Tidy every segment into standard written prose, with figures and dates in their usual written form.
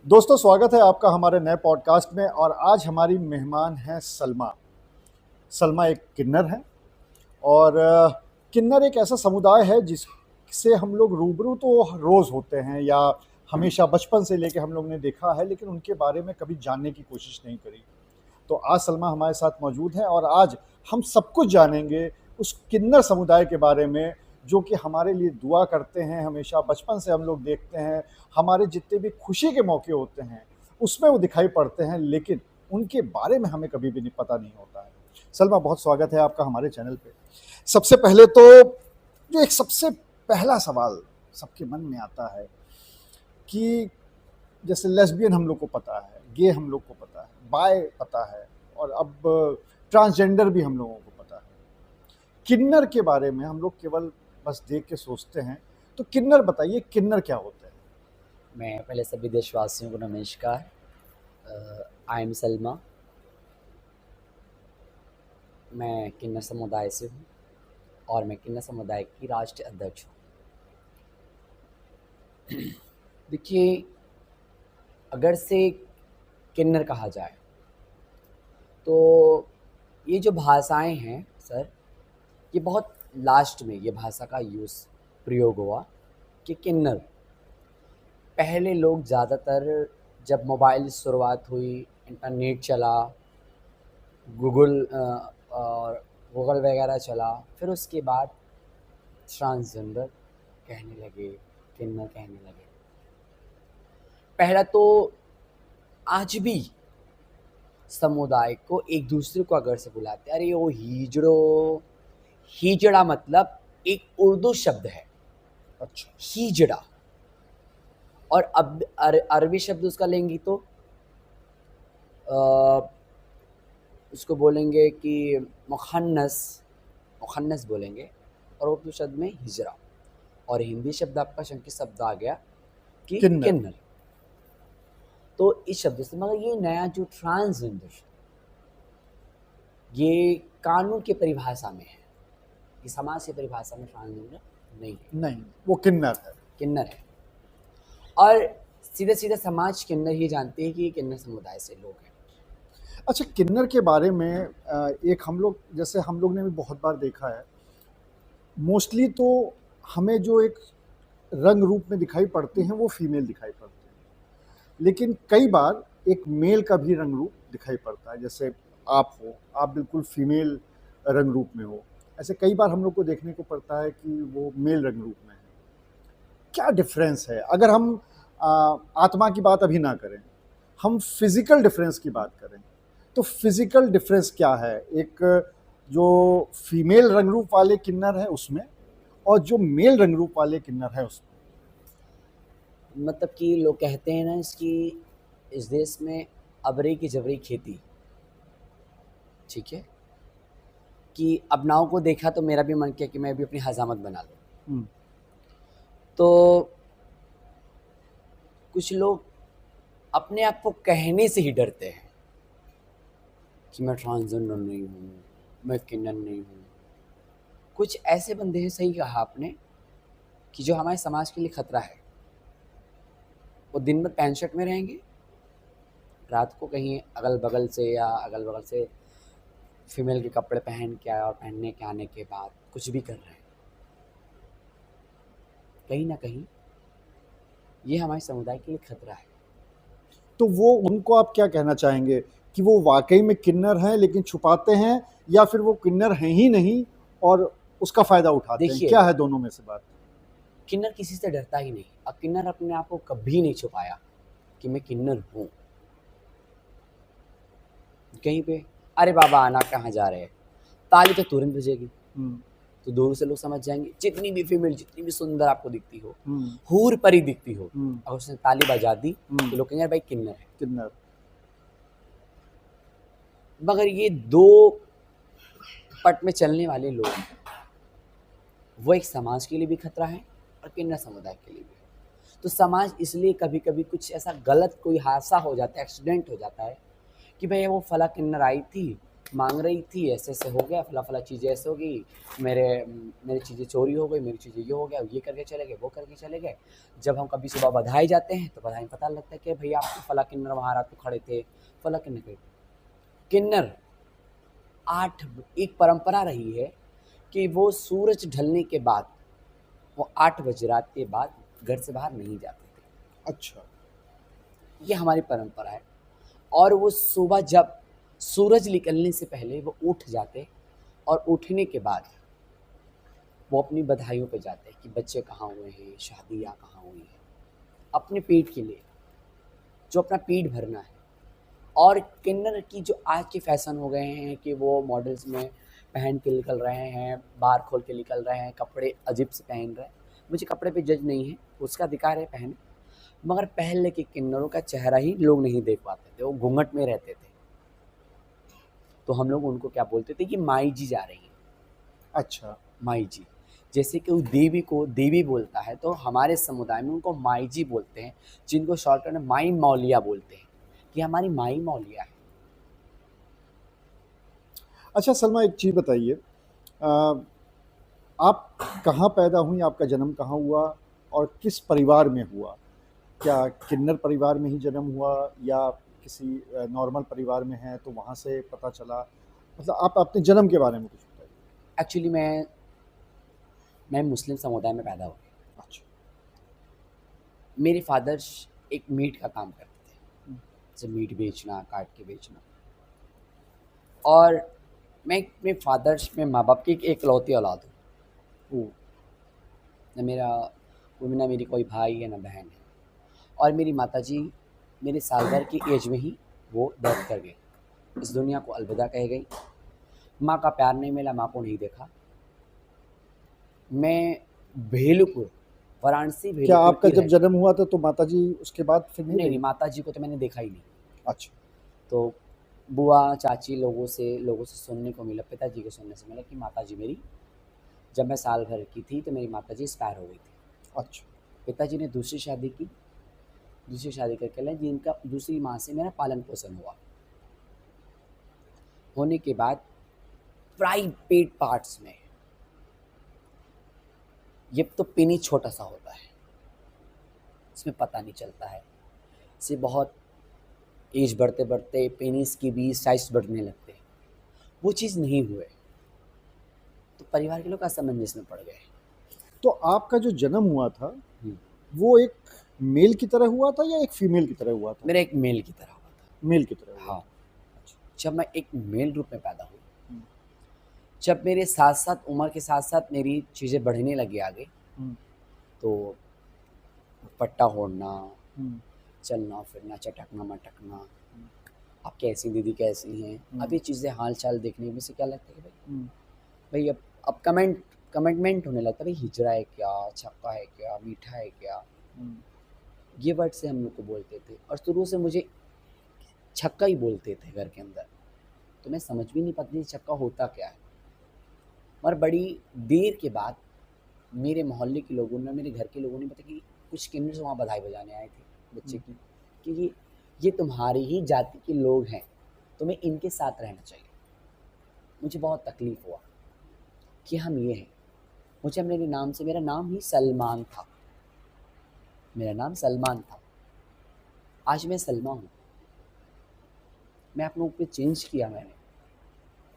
दोस्तों, स्वागत है आपका हमारे नए पॉडकास्ट में। और आज हमारी मेहमान हैं सलमा। सलमा एक किन्नर है। और किन्नर एक ऐसा समुदाय है जिससे हम लोग रूबरू तो रोज़ होते हैं, या हमेशा बचपन से लेके हम लोग ने देखा है, लेकिन उनके बारे में कभी जानने की कोशिश नहीं करी। तो आज सलमा हमारे साथ मौजूद हैं और आज हम सब कुछ जानेंगे उस किन्नर समुदाय के बारे में, जो कि हमारे लिए दुआ करते हैं हमेशा। बचपन से हम लोग देखते हैं, हमारे जितने भी खुशी के मौके होते हैं उसमें वो दिखाई पड़ते हैं, लेकिन उनके बारे में हमें कभी भी नहीं पता नहीं होता है। सलमा, बहुत स्वागत है आपका हमारे चैनल पे। सबसे पहले तो जो एक सबसे पहला सवाल सबके मन में आता है कि जैसे लेस्बियन हम लोग को पता है, गे हम लोग को पता है, बाय पता है, और अब ट्रांसजेंडर भी हम लोगों को पता है। किन्नर के बारे में हम लोग केवल बस देख के सोचते हैं। तो किन्नर बताइए, किन्नर क्या होते हैं? मैं पहले सभी देशवासियों को नमस्कार। I am Salma. मैं किन्नर समुदाय से हूँ और मैं किन्नर समुदाय की राष्ट्रीय अध्यक्ष हूँ। देखिए, अगर से किन्नर कहा जाए तो ये जो भाषाएं हैं सर, ये बहुत लास्ट में ये भाषा का प्रयोग हुआ कि किन्नर। पहले लोग ज़्यादातर जब मोबाइल शुरुआत हुई, इंटरनेट चला, गूगल और गूगल वगैरह चला, फिर उसके बाद ट्रांसजेंडर कहने लगे, किन्नर कहने लगे। पहला तो आज भी समुदाय को एक दूसरे को अगर से बुलाते, अरे वो हीजड़ो। हीजड़ा मतलब एक उर्दू शब्द है। अच्छा। हीजड़ा। और अब अरबी शब्द उसका लेंगी तो उसको बोलेंगे कि मुखन्नस बोलेंगे, और उर्दू शब्द में हिजरा। और हिंदी शब्द आपका संकेत शब्द आ गया कि किन्नर। तो इस शब्द से, मगर ये नया जो ट्रांसजेंडर, ये कानून की परिभाषा में है, कि समाज की परिभाषा में ट्रांसजेंडर नहीं, वो किन्नर है। और सीधे सीधे समाज किन्नर ही जानते हैं कि ये किन्नर समुदाय से लोग हैं। अच्छा, किन्नर के बारे में एक हम लोग ने भी बहुत बार देखा है। मोस्टली तो हमें जो एक रंग रूप में दिखाई पड़ते हैं वो फीमेल दिखाई पड़ते हैं, लेकिन कई बार एक मेल का भी रंग रूप दिखाई पड़ता है। जैसे आप बिल्कुल फीमेल रंग रूप में हो। ऐसे कई बार हम लोग को देखने को पड़ता है कि वो मेल रंग रूप में है। क्या डिफरेंस है? अगर हम आत्मा की बात अभी ना करें, हम फिजिकल डिफरेंस की बात करें, तो फिजिकल डिफरेंस क्या है एक जो फीमेल रंग रूप वाले किन्नर है उसमें, और जो मेल रंग रूप वाले किन्नर है उसमें? मतलब कि लोग कहते हैं ना, इस देश में अबरे की जबरी खेती, ठीक है, कि अपनाओं को देखा तो मेरा भी मन किया कि मैं भी अपनी हजामत बना लूं। तो कुछ लोग अपने आप को कहने से ही डरते हैं कि मैं ट्रांसजेंडर नहीं हूँ, मैं किन्नर नहीं हूँ। कुछ ऐसे बंदे हैं, सही कहा आपने, कि जो हमारे समाज के लिए खतरा है। वो दिन में पैंट शर्ट में रहेंगे, रात को कहीं अगल बगल से फीमेल के कपड़े पहन के आए, और पहनने के आने के बाद कुछ भी कर रहे हैं। कहीं ना कहीं ये हमारे समुदाय के लिए खतरा है। तो वो उनको आप क्या कहना चाहेंगे कि वो वाकई में किन्नर हैं लेकिन छुपाते हैं, या फिर वो किन्नर हैं ही नहीं और उसका फायदा उठाते हैं? क्या है दोनों में से बात? किन्नर किसी से डरता ही नहीं, और किन्नर अपने आप को कभी नहीं छुपाया कि मैं किन्नर हूँ। कहीं पे अरे बाबा आना कहाँ जा रहे हैं, ताली तो तुरंत बजेगी, तो दूर से लोग समझ जाएंगे। जितनी भी फीमेल, जितनी भी सुंदर आपको दिखती हो, हूर परी दिखती हो, और उसने ताली बजा दी तो लोग कहेंगे भाई किन्नर है, किन्नर। मगर ये दो पट में चलने वाले लोग, वो एक समाज के लिए भी खतरा है और किन्नर समुदाय के लिए भी। तो समाज इसलिए कभी कभी कुछ ऐसा गलत कोई हादसा हो जाता है, एक्सीडेंट हो जाता है, कि भाई वो फला किन्नर आई थी मांग रही थी, ऐसे ऐसे हो गया, फला फला चीज़ें ऐसे हो गई, मेरे मेरी चीज़ें चोरी हो गई, मेरी चीज़ें ये हो गया, ये करके चले गए, वो करके चले गए। जब हम कभी सुबह बधाई जाते हैं तो बधाई में पता लगता है कि भैया आपके फला किन्नर वहाँ रात को खड़े थे, फला किन्नर खड़े किन्नर 8 एक परंपरा रही है कि वो सूरज ढलने के बाद, वो 8 बजे रात के बाद घर से बाहर नहीं जाते थे। अच्छा। ये हमारी परंपरा है। और वो सुबह जब सूरज निकलने से पहले वो उठ जाते, और उठने के बाद वो अपनी बधाइयों पे जाते कि बच्चे कहाँ हुए हैं, शादियाँ कहाँ हुई हैं, अपने पेट के लिए, जो अपना पेट भरना है। और किन्नर की जो आज के फैशन हो गए हैं कि वो मॉडल्स में पहन के निकल रहे हैं, बार खोल के निकल रहे हैं, कपड़े अजीब से पहन रहे हैं। मुझे कपड़े पे जज नहीं है, उसका अधिकार है पहने, मगर पहले के किन्नरों का चेहरा ही लोग नहीं देख पाते थे, वो घूंघट में रहते थे। तो हम लोग उनको क्या बोलते थे कि माई जी जा रही हैं, अच्छा। माई जी। जैसे कि वो देवी को देवी बोलता है, तो हमारे समुदाय में उनको माई जी बोलते हैं, जिनको शॉर्टकट में माई मौलिया बोलते हैं, कि हमारी माई मौलिया है। अच्छा सलमा, एक चीज़ बताइए, अ, आप कहाँ पैदा हुई, आपका जन्म कहाँ हुआ और किस परिवार में हुआ? क्या किन्नर परिवार में ही जन्म हुआ या किसी नॉर्मल परिवार में हैं तो वहाँ से पता चला? मतलब आप अपने जन्म के बारे में कुछ बताइए। एक्चुअली मैं मुस्लिम समुदाय में पैदा हुआ। अच्छा। मेरे फादर एक मीट का काम करते थे, हुँ। जैसे मीट बेचना, काट के बेचना। और मैं अपने फादर्स में माँ बाप की एक इकलौती औलाद हूँ। ओह! ना मेरी कोई भाई है, ना बहन है। और मेरी माताजी मेरे साल भर की एज में ही वो डेथ कर गई, इस दुनिया को अलविदा कह गई। माँ का प्यार नहीं मिला, माँ को नहीं देखा। मैं भेलुपुर, वाराणसी क्या भेलुपुर आपका की जब रह जन्म हुआ था तो माताजी उसके बाद फिर नहीं नहीं, रहीं? माताजी को तो मैंने देखा ही नहीं। अच्छा। तो बुआ, चाची लोगों से सुनने को मिला, पिताजी के सुनने से मिला कि माताजी मेरी, जब मैं साल भर की थी तो मेरी माताजी एक्सपायर हो गई थी। अच्छा। पिताजी ने दूसरी शादी की, दूसरी शादी करके लाए, जिनका दूसरी माँ से मेरा पालन पोषण हुआ। होने के बाद प्राइवेट पार्ट्स में, ये तो पेनी छोटा सा होता है, इसमें पता नहीं चलता है, इसे बहुत एज बढ़ते बढ़ते पेनिस की भी साइज बढ़ने लगते हैं, वो चीज़ नहीं हुए, तो परिवार के लोग असमंजस में पड़ गए। तो आपका जो जन्म हुआ था, हम्म, वो एक मेल की तरह हुआ था या एक फीमेल की तरह हुआ था? मेरा एक मेल की तरह हुआ मेल की तरह था। हुआ हाँ, था। अच्छा। जब मैं एक मेल रूप में पैदा हुआ, हुँ। जब मेरे साथ साथ उम्र के साथ साथ मेरी चीज़ें बढ़ने लगी आगे, हुँ। तो पट्टा ओढ़ना, हुँ। चलना फिरना, चटकना मटकना, हुँ। अब कैसी दीदी कैसी हैं, अब हुँ। ये चीज़ें हाल चाल देखने में से क्या लगता है कि हुँ। भाई अब कमेंटमेंट होने लगता है, भाई हिजड़ा है क्या, छक्का है क्या, मीठा है क्या, हुँ। ये वर्ड से हम लोग को बोलते थे। और शुरू से मुझे छक्का ही बोलते थे घर के अंदर, तो मैं समझ भी नहीं पाती थी छक्का होता क्या है। और बड़ी देर के बाद मेरे मोहल्ले के लोगों ने, मेरे घर के लोगों ने बताया कि कुछ किन्नर वहाँ बधाई बजाने आए थे बच्चे हुँ। की, कि ये तुम्हारी ही जाति के लोग हैं, तुम्हें इनके साथ रहना चाहिए। मुझे बहुत तकलीफ़ हुआ कि हम ये हैं। मुझे मेरे नाम से, मेरा नाम ही सलमान था, मेरा नाम सलमान था, आज मैं सलमा हूँ। मैं अपने ऊपर चेंज किया मैंने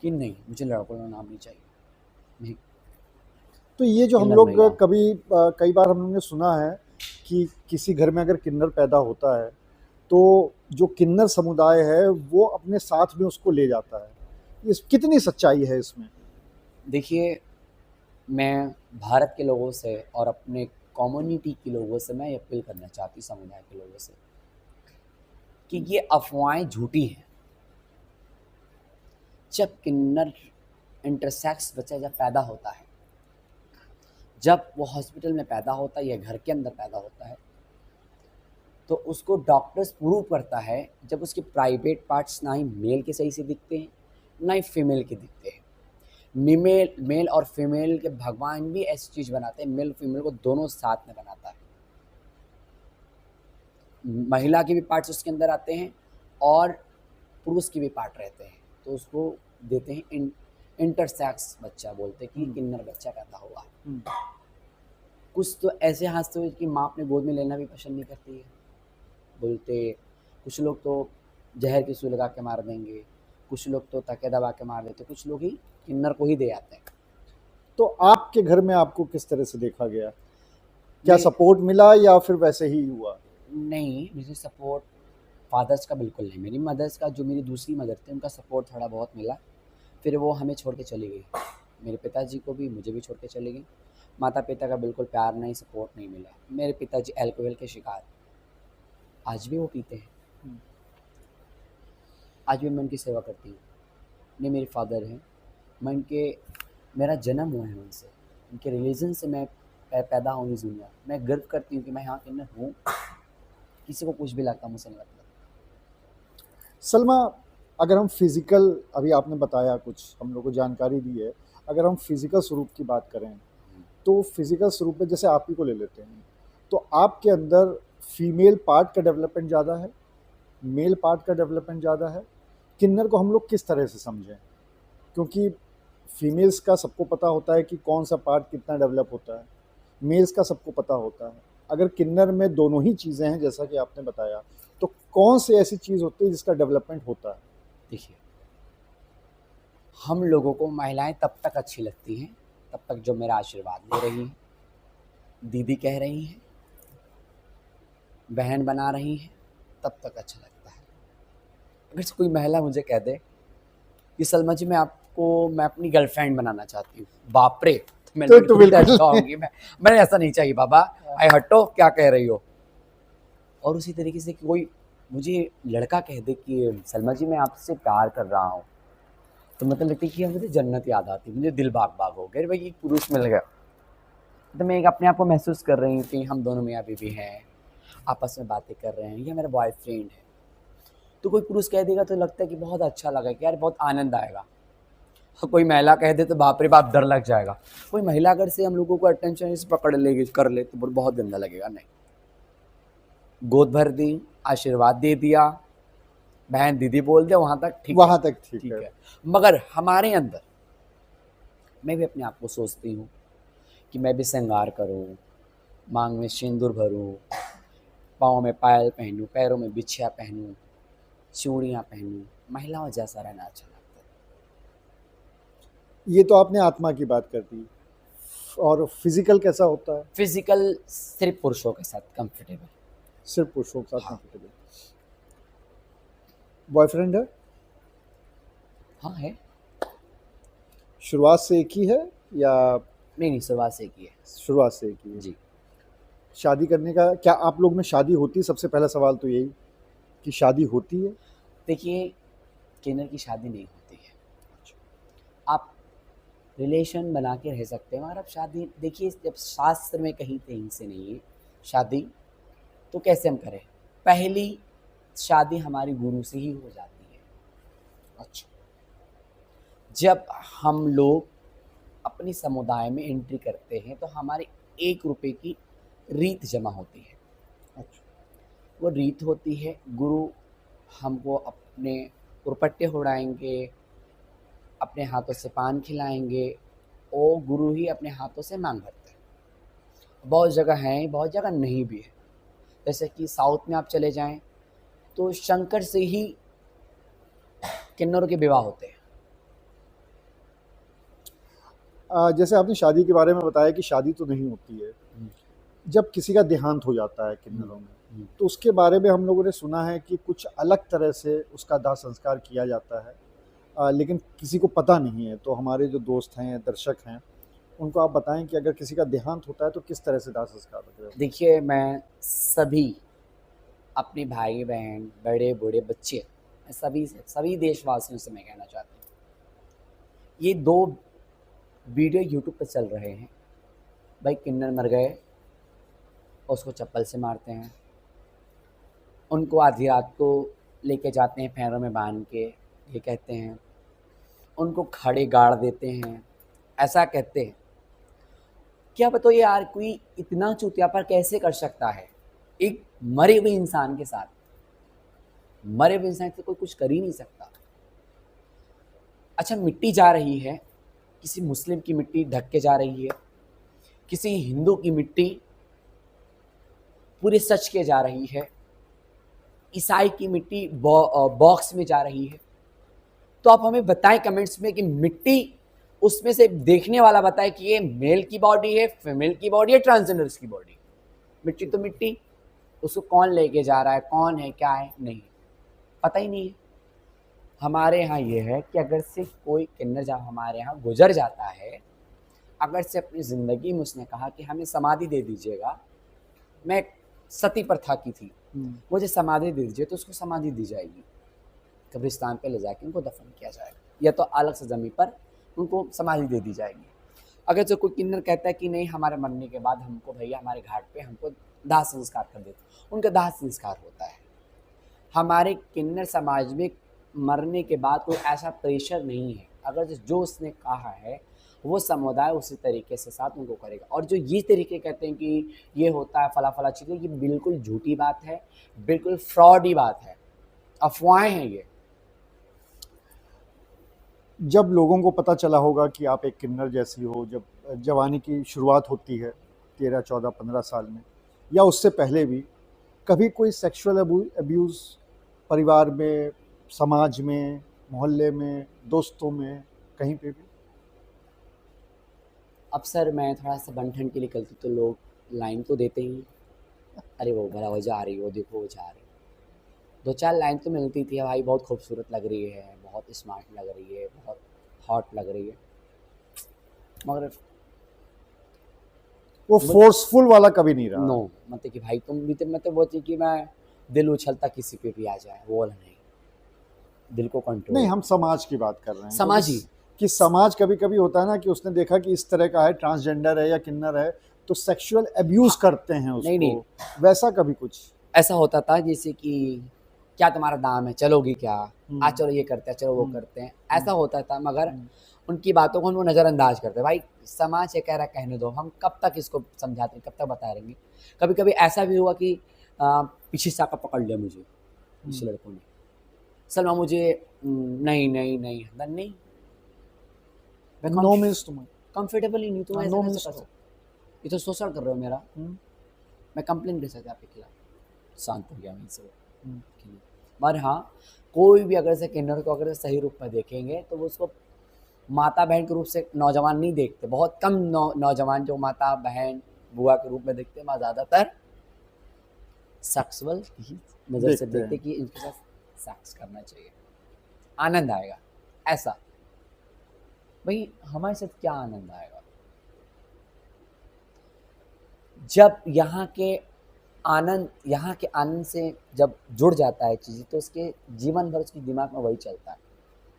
कि नहीं, मुझे लड़कों का नाम नहीं चाहिए, मैं तो ये जो हम किन्नर लोग महिला हूँ। कई बार हम लोग ने सुना है कि किसी घर में अगर किन्नर पैदा होता है, तो जो किन्नर समुदाय है, वो अपने साथ में उसको ले जाता है। इस कितनी सच्चाई है इसमें? देखिए, मैं भारत के लोगों से और अपने कम्युनिटी के लोगों से मैं ये अपील करना चाहती हूँ, समुदाय के लोगों से, कि ये अफ़वाहें झूठी हैं। जब किन्नर इंटरसेक्स बच्चा जब पैदा होता है, जब वो हॉस्पिटल में पैदा होता है या घर के अंदर पैदा होता है, तो उसको डॉक्टर्स प्रूव करता है, जब उसके प्राइवेट पार्ट्स ना ही मेल के सही से दिखते हैं, ना ही फीमेल के दिखते हैं। मेल और फीमेल के भगवान भी ऐसी चीज़ बनाते हैं, मेल फीमेल को दोनों साथ में बनाता है। महिला के भी पार्ट्स उसके अंदर आते हैं और पुरुष के भी पार्ट रहते हैं, तो उसको देते हैं। इंटरसेक्स बच्चा बोलते हैं कि किन्नर बच्चा पैदा हुआ। कुछ तो ऐसे हंसते हुए कि माँ अपने गोद में लेना भी पसंद नहीं करती है, बोलते। कुछ लोग तो जहर की सुई लगा के मार देंगे, कुछ लोग तो तके दबा के मार देते, कुछ लोग ही किन्नर को ही दे आते हैं। तो आपके घर में आपको किस तरह से देखा गया? क्या मैं- सपोर्ट मिला या फिर वैसे ही हुआ? नहीं, मुझे सपोर्ट फादर्स का बिल्कुल नहीं। मेरी मदर्स का, जो मेरी दूसरी मदर थी, उनका सपोर्ट थोड़ा बहुत मिला। फिर वो हमें छोड़ के चली गई, मेरे पिताजी को भी, मुझे भी छोड़ के चली गई। माता पिता का बिल्कुल प्यार नहीं, सपोर्ट नहीं मिला। मेरे पिताजी अल्कोहल के शिकार, आज भी वो पीते हैं। आज भी मैं उनकी सेवा करती हूँ। ये मेरे फादर हैं, मैं उनके, मेरा जन्म हुआ है उनसे, उनके रिलीजन से मैं पैदा हूँ इस दुनिया। मैं गर्व करती हूँ कि मैं यहाँ किन्नर हूँ। किसी को कुछ भी लगता, मुझसे नहीं लगता। सलमा, अगर हम फिज़िकल, अभी आपने बताया कुछ, हम लोग को जानकारी दी है, अगर हम फिज़िकल स्वरूप की बात करें तो फिज़िकल स्वरूप में जैसे आप ही को ले लेते हैं, तो आपके अंदर फीमेल पार्ट का डेवलपमेंट ज़्यादा है, मेल पार्ट का डेवलपमेंट ज़्यादा है? किन्नर को हम लोग किस तरह से समझें? क्योंकि फीमेल्स का सबको पता होता है कि कौन सा पार्ट कितना डेवलप होता है, मेल्स का सबको पता होता है। अगर किन्नर में दोनों ही चीज़ें हैं जैसा कि आपने बताया, तो कौन सी ऐसी चीज़ होती है जिसका डेवलपमेंट होता है? देखिए, हम लोगों को महिलाएं तब तक अच्छी लगती हैं तब तक जो मेरा आशीर्वाद ले रही हैं, दीदी कह रही हैं, बहन बना रही हैं, तब तक अच्छा लगता है। अगर से कोई महिला मुझे कह दे कि सलमा जी मैं अपनी गर्लफ्रेंड बनाना चाहती हूँ, बाप रे, तो मैं तो बिल्कुल बिल्कुल कहूँगी, मैंने ऐसा नहीं चाहिए बाबा, आई हटो, क्या कह रही हो। और उसी तरीके से कि कोई मुझे लड़का कह दे कि सलमा जी मैं आपसे प्यार कर रहा हूँ, तो मतलब लगता है कि मुझे जन्नत याद आती, मुझे दिल बाग बाग हो गया, भाई एक पुरुष मिल गया। तो मैं एक अपने आप को महसूस कर रही हूँ कि हम दोनों मियाँ बीवी हैं, आपस में बातें कर रहे हैं, ये मेरा बॉयफ्रेंड है। तो कोई पुरुष कह देगा तो लगता है कि बहुत अच्छा लगा, कि यार बहुत आनंद आएगा। कोई महिला कह दे तो बाप रे बाप डर लग जाएगा। कोई महिला अगर से हम लोगों को अटेंशन से पकड़ लेगी, कर ले, तो बहुत गंदा लगेगा। नहीं, गोद भर दी, आशीर्वाद दे दिया, बहन दीदी बोल दे, वहाँ तक ठीक है, वहाँ तक ठीक ठीक है। है। मगर हमारे अंदर, मैं भी अपने आप को सोचती हूँ कि मैं भी श्रृंगार करूँ, मांग में सिंदूर भरूँ, पाँव में पायल पहनूँ, पैरों में बिछिया पहनूँ, चूड़ियाँ पहनूँ, महिलाओं जैसा रहना अच्छा लगता है। ये तो आपने आत्मा की बात कर दी, और फिज़िकल कैसा होता है? फिजिकल सिर्फ पुरुषों के साथ कंफर्टेबल। सिर्फ पुरुषों के साथ हाँ। कंफर्टेबल। बॉयफ्रेंड है? हाँ है। शुरुआत से एक ही है या? नहीं, शुरुआत से की है। शुरुआत से एक ही है। जी। शादी करने का क्या आप लोग में शादी होती है? सबसे पहला सवाल तो यही कि शादी होती है? देखिए, किन्नर की शादी नहीं होती है। आप रिलेशन बना के रह सकते हैं, मगर अब शादी, देखिए जब शास्त्र में कहीं कहीं से नहीं है शादी, तो कैसे हम करें? पहली शादी हमारी गुरु से ही हो जाती है। अच्छा। जब हम लोग अपनी समुदाय में एंट्री करते हैं तो हमारे 1 रुपए की रीत जमा होती है। अच्छा। वो रीत होती है, गुरु हमको अपने दुपट्टे उड़ाएंगे, अपने हाथों से पान खिलाएंगे, और गुरु ही अपने हाथों से मांग भरते हैं। बहुत जगह हैं, बहुत जगह नहीं भी है। जैसे कि साउथ में आप चले जाएं तो शंकर से ही किन्नरों के विवाह होते हैं। जैसे आपने शादी के बारे में बताया कि शादी तो नहीं होती है, जब किसी का देहांत हो जाता है किन्नरों में, तो उसके बारे में हम लोगों ने सुना है कि कुछ अलग तरह से उसका दाह संस्कार किया जाता है, लेकिन किसी को पता नहीं है। तो हमारे जो दोस्त हैं, दर्शक हैं, उनको आप बताएं कि अगर किसी का देहांत होता है तो किस तरह से दाह संस्कार होता है? देखिए, मैं सभी अपने भाई बहन, बड़े बूढ़े बच्चे, सभी देशवासियों से मैं कहना चाहता हूँ, ये 2 वीडियो यूट्यूब पर चल रहे हैं। भाई, किन्नर मर गए, उसको चप्पल से मारते हैं, उनको आधी रात को लेके जाते हैं पैरों में बांध के, ये कहते हैं, उनको खड़े गाड़ देते हैं, ऐसा कहते हैं। क्या बताओ यार, कोई इतना चूतियापन कैसे कर सकता है एक मरे हुए इंसान के साथ? मरे हुए इंसान से कोई कुछ कर ही नहीं सकता। अच्छा, मिट्टी जा रही है, किसी मुस्लिम की मिट्टी ढक के जा रही है, किसी हिंदू की मिट्टी पूरे सच के जा रही है, ईसाई की मिट्टी बॉक्स में जा रही है। तो आप हमें बताएं कमेंट्स में कि मिट्टी उसमें से देखने वाला बताए कि ये मेल की बॉडी है, फीमेल की बॉडी है, ट्रांसजेंडर्स की बॉडी। मिट्टी तो मिट्टी, उसको कौन लेके जा रहा है, कौन है, क्या है, नहीं पता ही नहीं है। हमारे यहाँ ये है कि अगर से कोई किन्नर जब हमारे यहाँ गुजर जाता है, अगर से अपनी ज़िंदगी में उसने कहा कि हमें समाधि दे दीजिएगा, मैं सती प्रथा की थी, मुझे समाधि दे दीजिए, तो उसको समाधि दी जाएगी, कब्रिस्तान पे ले जाके उनको दफन किया जाएगा, या तो अलग से ज़मीन पर उनको समाधि दे दी जाएगी। अगर जो कोई किन्नर कहता है कि नहीं हमारे मरने के बाद हमको भैया हमारे घाट पे हमको दाह संस्कार कर देते, उनका दाह संस्कार होता है। हमारे किन्नर समाज में मरने के बाद कोई ऐसा प्रेशर नहीं है, अगर जो उसने कहा है वो समुदाय उसी तरीके से साथ उनको करेगा। और जो ये तरीके कहते हैं कि ये होता है फला फला चीज़ें, ये बिल्कुल झूठी बात है, बिल्कुल फ्रॉडी बात है, अफवाहें हैं ये। जब लोगों को पता चला होगा कि आप एक किन्नर जैसी हो, जब जवानी की शुरुआत होती है 13, 14, 15 साल में या उससे पहले भी, कभी कोई सेक्सुअल अब्यूज़ परिवार में, समाज में, मोहल्ले में, दोस्तों में, कहीं पे भी? अब सर मैं थोड़ा सा बन-ठन के निकलती तो लोग लाइन तो देते ही, अरे वो भला वो जा रही, वो देखो वो जा रही। 2-4 लाइन तो मिलती थी, भाई बहुत खूबसूरत लग रही है, बहुत स्मार्ट लग रही है, बहुत हॉट लग रही है, मगर वो फोर्सफुल वाला कभी नहीं रहा। नो, मतलब कि भाई तुम भी तो, मतलब वो थी कि मैं दिल उछलता किसी पे भी आ जाए, वो वाला नहीं, दिल को कंट्रोल। नहीं, हम समाज की बात कर रहे हैं, समाज ही कि समाज कभी कभी होता है ना कि उसने देखा कि इस तरह का है, ट्रांसजेंडर है या किन्नर है, तो सेक्सुअल अब्यूज करते हैं उसको। नहीं। वैसा कभी कुछ? ऐसा होता था जैसे कि क्या तुम्हारा दाम है, चलोगी क्या, आज चलो ये करते हैं, चलो वो करते हैं, ऐसा होता था। मगर उनकी बातों को हम वो नज़रअंदाज करते हैं। भाई समाज ये कह रहा है कहने दो, हम कब तक इसको समझाते हैं, कब तक बता रहेंगे। कभी कभी ऐसा भी हुआ कि पीछे से आकर पकड़ लिया मुझे इस लड़कों ने, सलमा मुझे नहीं नहीं नहीं नहीं, नो मीन्स तुम कंफर्टेबल ही नहीं, तुम ऐसा नो कैसे मीन्स कर सकते, ये तो शोषण कर रहे हो मेरा, मैं कंप्लेन कर सकता आपके खिलाफ। शांत हो गया वहीं से वो। मगर हाँ, कोई भी अगर से किन्नर को अगर सही रूप में देखेंगे तो वो उसको माता बहन के रूप से नौजवान नहीं देखते। बहुत कम नौजवान जो माता बहन बुआ के रूप में देखते हैं, ज़्यादातर सेक्सुअल ही नज़र से देखते कि इनके साथ सेक्स करना चाहिए, आनंद आएगा। ऐसा भाई हमारे साथ क्या आनंद आएगा जब यहाँ के आनंद से जब जुड़ जाता है चीज़, तो उसके जीवन भर उसके दिमाग में वही चलता है।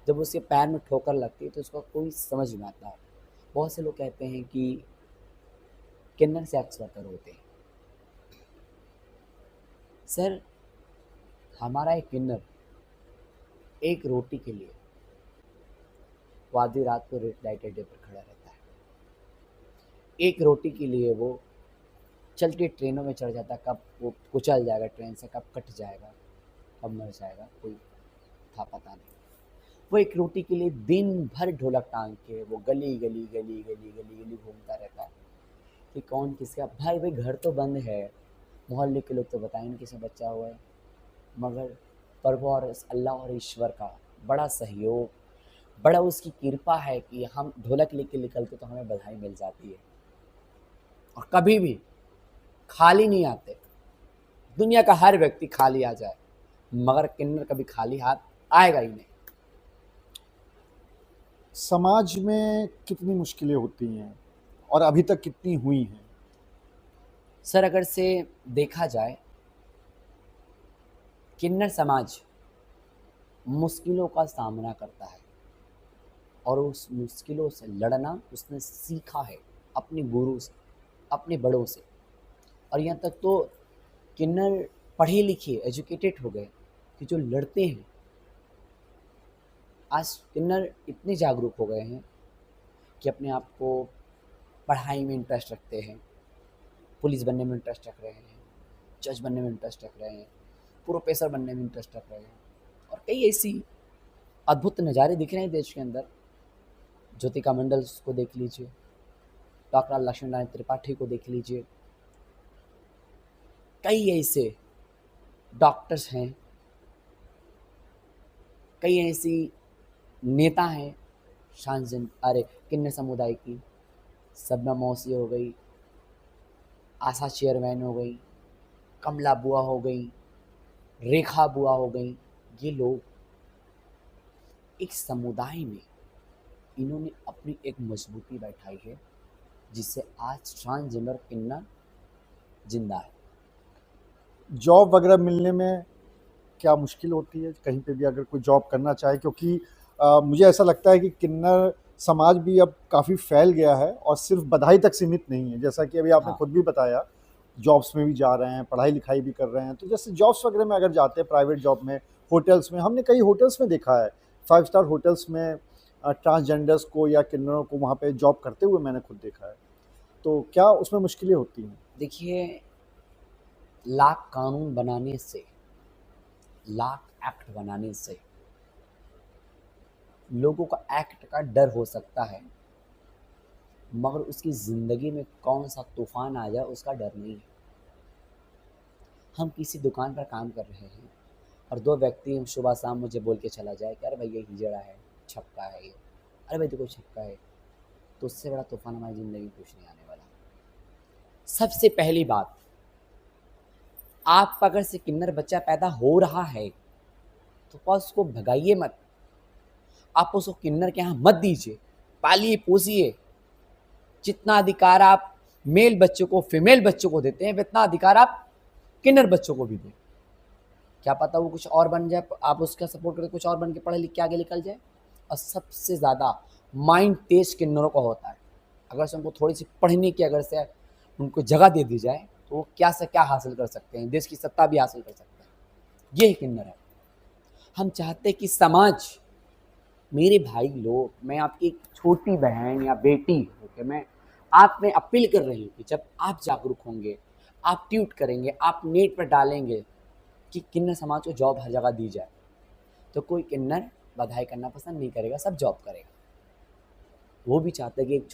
जब उसके पैर में ठोकर लगती है तो उसका कोई समझ नहीं आता है। बहुत से लोग कहते हैं कि किन्नर सेक्स वर्कर होते हैं। सर हमारा एक किन्नर एक रोटी के लिए वो आधी रात को रेड लाइट अड्डे पर खड़ा रहता है। एक रोटी के लिए वो चलती ट्रेनों में चढ़ जाता है, कब वो कुचल जाएगा ट्रेन से, कब कट जाएगा, कब मर जाएगा, कोई था पता नहीं। वो एक रोटी के लिए दिन भर ढोलक टांग के वो गली गली गली गली गली गली घूमता रहता है कि कौन किसका भाई। भाई घर तो बंद है, मोहल्ले के लोग तो बताएंगे किसी बच्चा हुआ है, मगर प्रभु और अल्लाह और ईश्वर का बड़ा सहयोग, बड़ा उसकी कृपा है कि हम ढोलक लेके निकलते तो हमें बधाई मिल जाती है। और कभी भी खाली नहीं आते। दुनिया का हर व्यक्ति खाली आ जाए, मगर किन्नर कभी खाली हाथ आएगा ही नहीं। समाज में कितनी मुश्किलें होती हैं और अभी तक कितनी हुई हैं? सर अगर से देखा जाए, किन्नर समाज मुश्किलों का सामना करता है और उस मुश्किलों से लड़ना उसने सीखा है अपने गुरु से, अपने बड़ों से। और यहाँ तक तो किन्नर पढ़े लिखे एजुकेटेड हो गए कि जो लड़ते हैं। आज किन्नर इतने जागरूक हो गए हैं कि अपने आप को पढ़ाई में इंटरेस्ट रखते हैं, पुलिस बनने में इंटरेस्ट रख रहे हैं, जज बनने में इंटरेस्ट रख रहे हैं, प्रोफेसर बनने में इंटरेस्ट रख रहे हैं, और कई ऐसी अद्भुत नज़ारे दिख रहे हैं देश के अंदर। ज्योतिका मंडल को देख लीजिए, डॉक्टर लक्ष्मण नारायण त्रिपाठी को देख लीजिए, कई ऐसे डॉक्टर्स हैं, कई ऐसी नेता हैं, अरे किन्नर समुदाय की सबना मौसी हो गई, आशा चेयरमैन हो गई, कमला बुआ हो गई, रेखा बुआ हो गई। ये लोग एक समुदाय में इन्होंने अपनी एक मजबूती बैठाई है, जिससे आज ट्रांसजेंडर किन्नर जिंदा है। जॉब वगैरह मिलने में क्या मुश्किल होती है कहीं पे भी अगर कोई जॉब करना चाहे? क्योंकि मुझे ऐसा लगता है कि किन्नर समाज भी अब काफ़ी फैल गया है और सिर्फ बधाई तक सीमित नहीं है। जैसा कि अभी आपने हाँ। खुद भी बताया, जॉब्स में भी जा रहे हैं, पढ़ाई लिखाई भी कर रहे हैं। तो जैसे जॉब्स वगैरह में अगर जाते हैं, प्राइवेट जॉब में, होटल्स में, हमने कई होटल्स में देखा है, 5 स्टार होटल्स में ट्रांसजेंडर्स को या किन्नरों को वहाँ पे जॉब करते हुए मैंने खुद देखा है। तो क्या उसमें मुश्किलें होती हैं? देखिए, लाख कानून बनाने से, लाख एक्ट बनाने से लोगों का एक्ट का डर हो सकता है, मगर उसकी ज़िंदगी में कौन सा तूफान आ जाए उसका डर नहीं है। हम किसी दुकान पर काम कर रहे हैं और दो व्यक्ति सुबह शाम मुझे बोल के चला जाए कि अरे भाई ये हिजड़ा है, छक्का है, ये अरे भाई देखो छक्का है, तो उससे बड़ा तूफान हमारी ज़िंदगी में कुछ नहीं आने वाला। सबसे पहली बात, आप अगर से किन्नर बच्चा पैदा हो रहा है तो बस उसको भगाइए मत, आप उसको किन्नर के यहाँ मत दीजिए, पालिए पोसिए। जितना अधिकार आप मेल बच्चों को, फीमेल बच्चों को देते हैं, उतना अधिकार आप किन्नर बच्चों को भी दें। क्या पता वो कुछ और बन जाए, आप उसका सपोर्ट करके कुछ और बन के पढ़े लिख के आगे निकल जाए। और सबसे ज़्यादा माइंड तेज किन्नरों का होता है। अगर से उनको थोड़ी सी पढ़ने की अगर से उनको जगह दे दी जाए तो वो क्या से क्या हासिल कर सकते हैं, देश की सत्ता भी हासिल कर सकते हैं। ये किन्नर है। हम चाहते हैं कि समाज, मेरे भाई लोग, मैं आपकी एक छोटी बहन या बेटी होकर मैं आप में अपील कर रही हूँ कि जब आप जागरूक होंगे, आप ट्वीट करेंगे, आप नेट पर डालेंगे कि किन्नर समाज को जॉब हर जगह दी जाए, तो कोई किन्नर बधाई करना पसंद नहीं करेगा, सब जॉब करेगा। वो भी चाहते हैं कि एक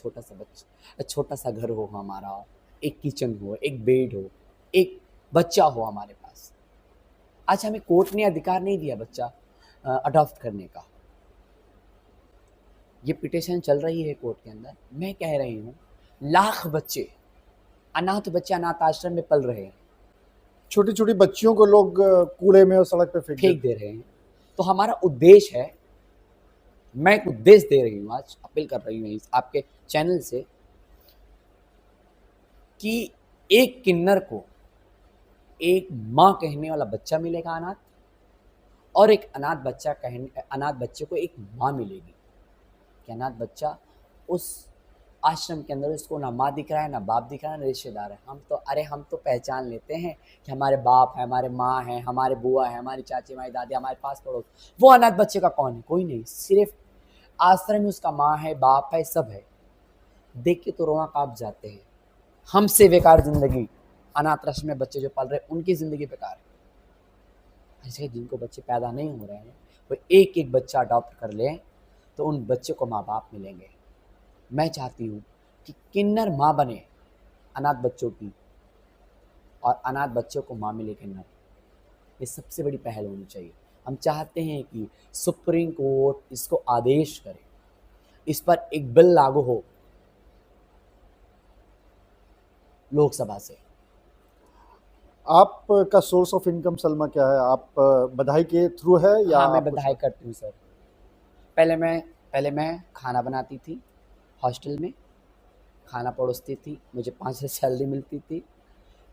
छोटा सा घर हो हमारा, एक किचन हो, एक बेड हो, एक बच्चा हो हमारे पास। आज हमें कोर्ट ने अधिकार नहीं दिया बच्चा अडॉप्ट करने का। ये पिटीशन चल रही है कोर्ट के अंदर। मैं कह रही हूँ, लाख बच्चे, अनाथ बच्चे अनाथ आश्रम में पल रहे हैं, छोटी छोटी बच्चियों को लोग कूड़े में और सड़क पे फेंक दे रहे हैं। तो हमारा उद्देश्य है, मैं एक उद्देश्य दे रही हूँ, आज अपील कर रही हूँ इस आपके चैनल से, कि एक किन्नर को एक माँ कहने वाला बच्चा मिलेगा अनाथ, और एक अनाथ बच्चे को एक माँ मिलेगी। कि अनाथ बच्चा उस आश्रम के अंदर उसको ना माँ दिख रहा है, ना बाप दिख रहा है, ना रिश्तेदार है। हम तो पहचान लेते हैं कि हमारे बाप है, हमारे माँ है, हमारे बुआ है, हमारी चाची, हमारी दादी, हमारे पास पड़ोस। वो अनाथ बच्चे का कौन है? कोई नहीं। सिर्फ आश्रम में उसका माँ है, बाप है, सब है। देख के तो रोआ कांप जाते हैं। हमसे बेकार जिंदगी अनाथ आश्रम में बच्चे जो पल रहे, उनकी जिंदगी बेकार है। ऐसे जिनको बच्चे पैदा नहीं हो रहे हैं, वो एक एक बच्चा अडॉप्ट कर लें तो उन बच्चों को माँ बाप मिलेंगे। मैं चाहती हूँ कि किन्नर माँ बने अनाथ बच्चों की, और अनाथ बच्चों को माँ मिले किन्नर। ये सबसे बड़ी पहल होनी चाहिए। हम चाहते हैं कि सुप्रीम कोर्ट इसको आदेश करे, इस पर एक बिल लागू हो लोकसभा से। आपका सोर्स ऑफ इनकम सलमा क्या है? आप बधाई के थ्रू है या हाँ, मैं आप कुछ बधाई करती हूँ सर। पहले मैं खाना बनाती थी हॉस्टल में, खाना परोसती थी, मुझे 5 सैलरी मिलती थी।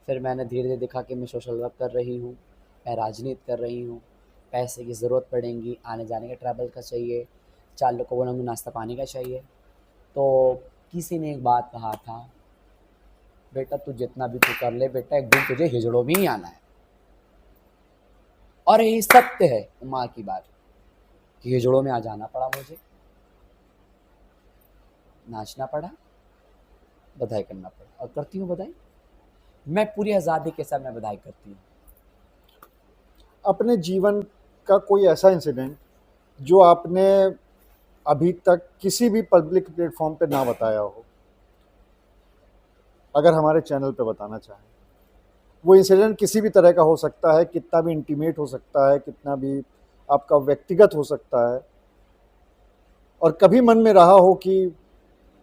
फिर मैंने धीरे धीरे देखा कि मैं सोशल वर्क कर रही हूँ, मैं राजनीति कर रही हूँ, पैसे की ज़रूरत पड़ेगी, आने जाने का ट्रैवल का चाहिए, 4 लोगों को बोलूँगी नाश्ता पानी का चाहिए। तो किसी ने एक बात कहा था, बेटा तू जितना भी तू कर ले बेटा, एक दिन तुझे हिजड़ों में ही आना है। और यही सत्य है माँ की बात, कि हिजड़ों में आ जाना पड़ा मुझे, नाचना पड़ा, बधाई करना पड़ा, और करती हूँ बधाई। मैं पूरी आज़ादी के साथ मैं बधाई करती हूँ। अपने जीवन का कोई ऐसा इंसिडेंट जो आपने अभी तक किसी भी पब्लिक प्लेटफॉर्म पे ना बताया हो, अगर हमारे चैनल पे बताना चाहें? वो इंसिडेंट किसी भी तरह का हो सकता है, कितना भी इंटीमेट हो सकता है, कितना भी आपका व्यक्तिगत हो सकता है, और कभी मन में रहा हो कि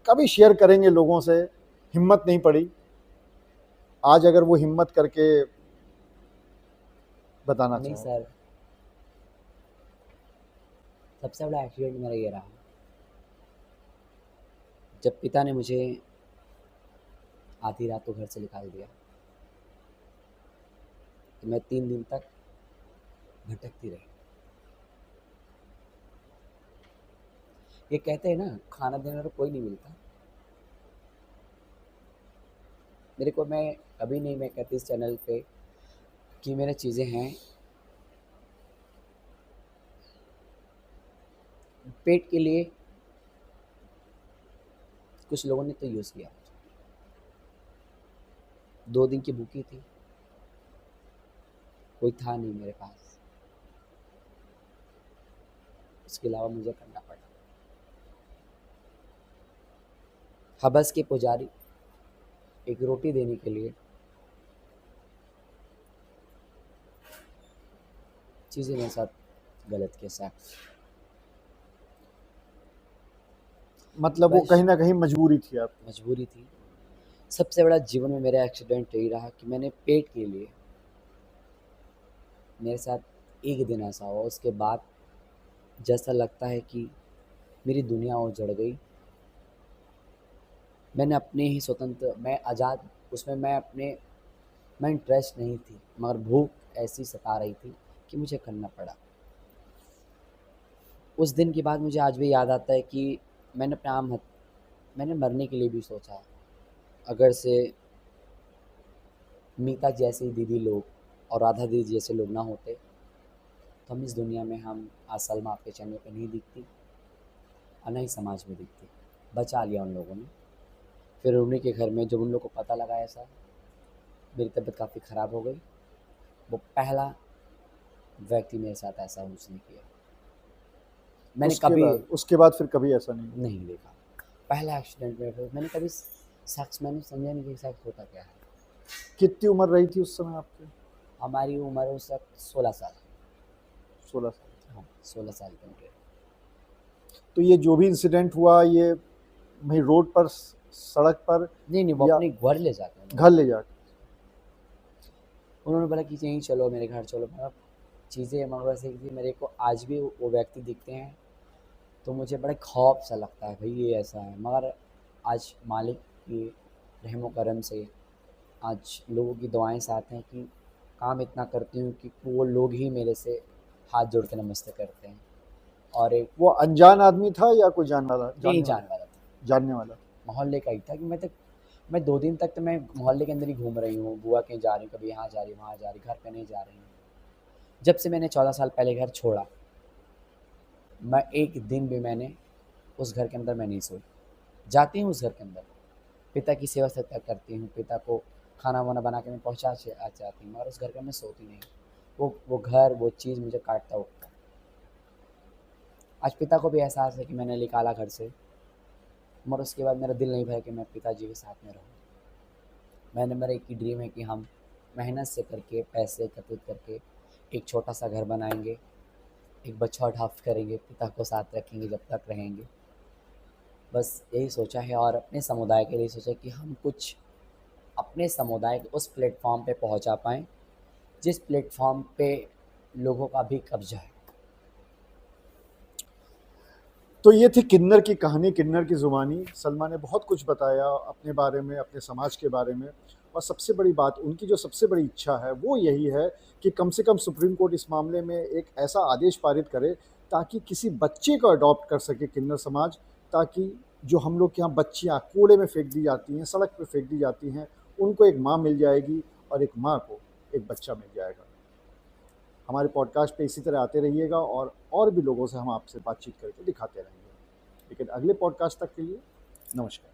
कभी शेयर करेंगे लोगों से, हिम्मत नहीं पड़ी, आज अगर वो हिम्मत करके बताना नहीं चाहें? सर, सबसे बड़ा एक्सीडेंट मेरा ये रहा जब पिता ने मुझे आधी रात को घर से निकाल दिया, तो मैं 3 दिन तक भटकती रही। ये कहते हैं ना, खाना देने वाला कोई नहीं मिलता। मेरे को, मैं कभी नहीं मैं कहती इस चैनल पे कि मेरे चीज़ें हैं, पेट के लिए कुछ लोगों ने तो यूज़ किया। 2 दिन की भूखी थी, कोई था नहीं मेरे पास, उसके अलावा मुझे करना पड़ा। हबस के पुजारी एक रोटी देने के लिए चीज़ें मेरे साथ गलत के साथ। मतलब वो बस कहीं ना कहीं मजबूरी थी आपकी। मजबूरी थी। सबसे बड़ा जीवन में मेरा एक्सीडेंट यही रहा कि मैंने पेट के लिए, मेरे साथ एक दिन ऐसा हुआ, उसके बाद जैसा लगता है कि मेरी दुनिया उजड़ गई। मैंने अपने ही स्वतंत्र, मैं आज़ाद, उसमें मैं इंटरेस्ट नहीं थी, मगर भूख ऐसी सता रही थी कि मुझे करना पड़ा। उस दिन के बाद मुझे आज भी याद आता है कि मैंने अपने मैंने मरने के लिए भी सोचा। अगर से मीता जैसी दीदी लोग और राधा दीदी जैसे लोग ना होते, तो हम इस दुनिया में, हम आज सलमा आपके चैनल पे नहीं दिखती और ना ही समाज में दिखती। बचा लिया उन लोगों ने। फिर उन्हीं के घर में जब उन लोग को पता लगा ऐसा, मेरी तबीयत काफ़ी ख़राब हो गई। वो पहला व्यक्ति मेरे साथ ऐसा उसने किया। मैंने कभी उसके बाद फिर कभी ऐसा नहीं हुआ? नहीं देखा। पहला एक्सीडेंट में फिर मैंने कभी सेक्स, मैंने समझा नहीं कि सेक्स होता क्या है। कितनी उम्र रही थी उस समय आपकी? हमारी उम्र उस वक्त 16 साल। 16 साल। हाँ, 16 साल के होंगे। तो ये जो भी इंसिडेंट हुआ, ये वहीं रोड पर, सड़क पर, नहीं नहीं, वो या अपने घर ले जाते हैं। घर ले जाके? उन्होंने बोला कि यहीं चलो, मेरे घर चलो। मतलब चीज़ें, मगर वैसे कि मेरे को आज भी वो व्यक्ति दिखते हैं तो मुझे बड़ा खौफ सा लगता है, भाई ये ऐसा है। मगर आज मालिक की रहमो करम से आज लोगों की दुआएं साथ हैं कि काम इतना करती हूँ कि वो लोग ही मेरे से हाथ जोड़ के नमस्ते करते हैं। और एक वो अनजान आदमी था या कोई नहीं जानने वाला? जान वाला था, जानने वाला। मोहल्ले का ही था। कि मैं 2 दिन तक तो मैं मोहल्ले के अंदर ही घूम रही हूँ, बुआ कहीं जा रही हूँ, कभी यहाँ जा रही हूँ, वहाँ जा रही, घर पे नहीं जा रही हूँ। जब से मैंने 14 साल पहले घर छोड़ा, मैं एक दिन भी मैंने उस घर के अंदर मैं नहीं सोई। जाती हूँ उस घर के अंदर, पिता की सेवा सत्कार करती हूँ, पिता को खाना वाना बना के मैं आ जाती हूँ, मगर उस घर के अंदर सोती नहीं। वो घर, वो चीज़ मुझे काटता उठता। आज पिता को भी एहसास है कि मैंने निकाला घर से, मगर उसके बाद मेरा दिल नहीं भरा कि मैं पिताजी के साथ में रहूँ। मेरा एक ही ड्रीम है कि हम मेहनत से करके, पैसे एकत्रित करके एक छोटा सा घर बनाएंगे, एक बच्चा अडॉप्ट करेंगे, पिता को साथ रखेंगे जब तक रहेंगे। बस यही सोचा है, और अपने समुदाय के लिए सोचा कि हम कुछ अपने समुदाय के उस प्लेटफॉर्म पे पहुंचा पाएँ जिस प्लेटफॉर्म पे लोगों का भी कब्जा है। तो ये थी किन्नर की कहानी, किन्नर की ज़ुबानी। सलमा ने बहुत कुछ बताया अपने बारे में, अपने समाज के बारे में, और सबसे बड़ी बात, उनकी जो सबसे बड़ी इच्छा है वो यही है कि कम से कम सुप्रीम कोर्ट इस मामले में एक ऐसा आदेश पारित करे ताकि किसी बच्चे को अडॉप्ट कर सके किन्नर समाज, ताकि जो हम लोग के यहाँ बच्चियाँ कूड़े में फेंक दी जाती हैं, सड़क पे फेंक दी जाती हैं, उनको एक माँ मिल जाएगी और एक माँ को एक बच्चा मिल जाएगा। हमारे पॉडकास्ट पे इसी तरह आते रहिएगा, और भी लोगों से हम आपसे बातचीत करके दिखाते रहेंगे। लेकिन अगले पॉडकास्ट तक के लिए नमस्कार।